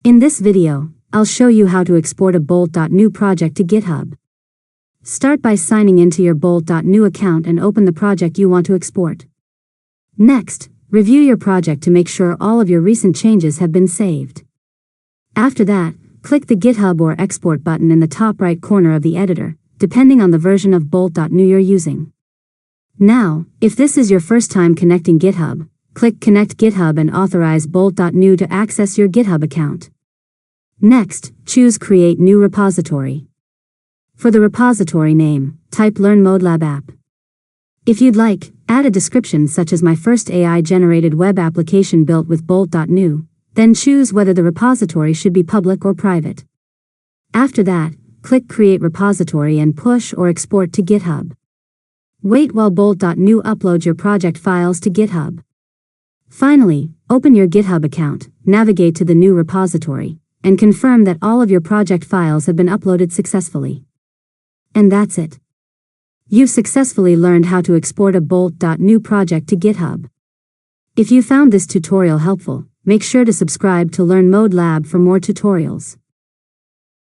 In this video, I'll show you how to export a Bolt New project to GitHub. Start by signing into your Bolt New account and open the project you want to export. Next, review your project to make sure all of your recent changes have been saved. After that, click the GitHub or Export button in the top right corner of the editor, depending on the version of Bolt New you're using. Now, if this is your first time connecting GitHub, click Connect GitHub and authorize Bolt New to access your GitHub account. Next, choose Create New Repository. For the repository name, type Learn Mode Lab App. If you'd like, add a description such as my first AI-generated web application built with Bolt New, then choose whether the repository should be public or private. After that, click Create Repository and push or export to GitHub. Wait while Bolt New uploads your project files to GitHub. Finally, open your GitHub account, navigate to the new repository, and confirm that all of your project files have been uploaded successfully. And that's it. You've successfully learned how to export a Bolt New project to GitHub. If you found this tutorial helpful, make sure to subscribe to Learn Mode Lab for more tutorials.